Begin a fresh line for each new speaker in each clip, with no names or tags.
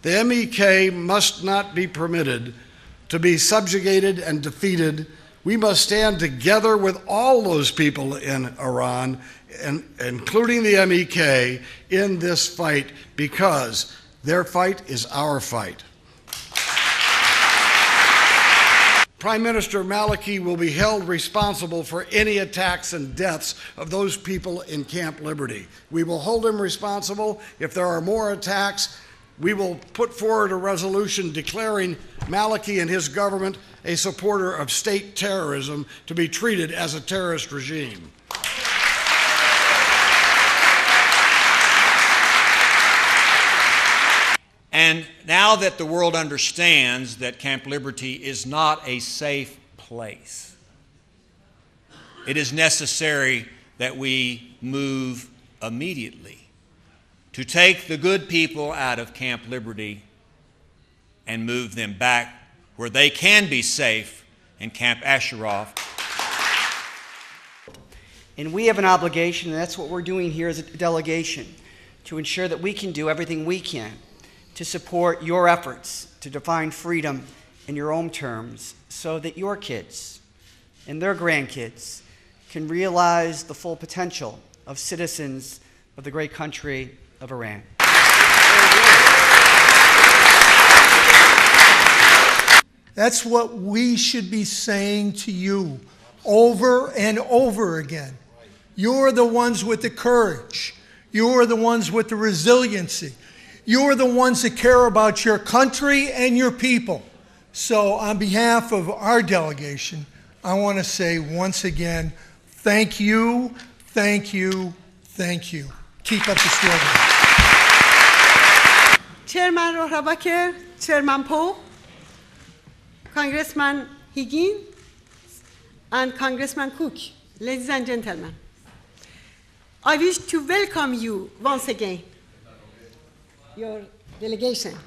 The MEK must not be permitted to be subjugated and defeated. We must stand together with all those people in Iran, including the MEK, in this fight, because their fight is our fight. Prime Minister Maliki will be held responsible for any attacks and deaths of those people in Camp Liberty. We will hold him responsible. If there are more attacks, we will put forward a resolution declaring Maliki and his government a supporter of state terrorism to be treated as a terrorist regime.
And now that the world understands that Camp Liberty is not a safe place, it is necessary that we move immediately to take the good people out of Camp Liberty and move them back where they can be safe in Camp Ashraf.
And we have an obligation, and that's what we're doing here as a delegation, to ensure that we can do everything we can to support your efforts to define freedom in your own terms so that your kids and their grandkids can realize the full potential of citizens of the great country of Iran.
That's what we should be saying to you over and over again. You're the ones with the courage. You're the ones with the resiliency. You're the ones that care about your country and your people. So on behalf of our delegation, I want to say once again, thank you, thank you, thank you. Keep up the struggle.
Chairman Rajavi, Chairman Poe, Congressman Higgins, and Congressman Cook, ladies and gentlemen, I wish to welcome you once again, your delegation.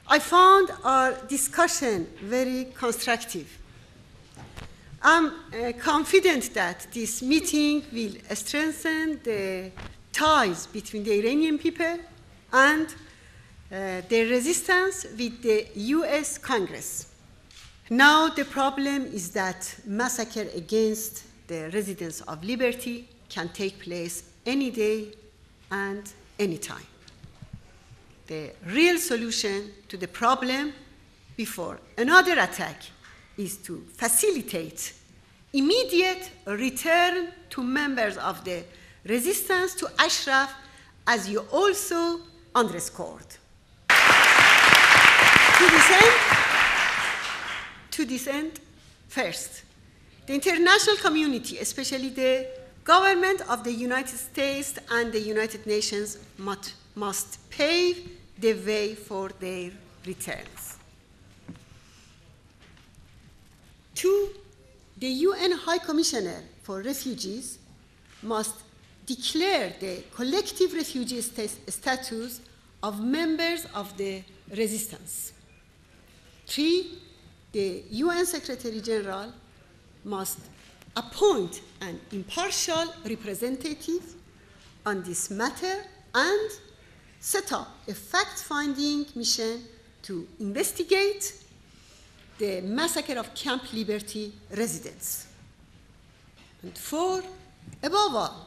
I found our discussion very constructive. I'm confident that this meeting will strengthen the ties between the Iranian people and their resistance with the US Congress. Now the problem is that massacre against the residents of Liberty can take place any day and any time. The real solution to the problem before another attack is to facilitate immediate return to members of the resistance to Ashraf, as you also underscored. To this end, first, the international community, especially the government of the United States and the United Nations, must pave the way for their returns. Two, the UN High Commissioner for Refugees must declare the collective refugee status of members of the resistance. Three, the UN Secretary General must appoint an impartial representative on this matter and set up a fact-finding mission to investigate the massacre of Camp Liberty residents. And four, above all,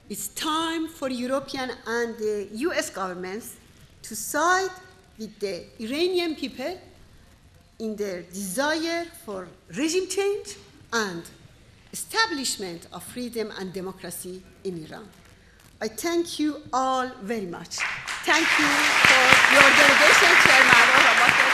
it's time for European and the US governments to side with the Iranian people in their desire for regime change and establishment of freedom and democracy in Iran. I thank you all very much. Thank you for your delegation, Chairman.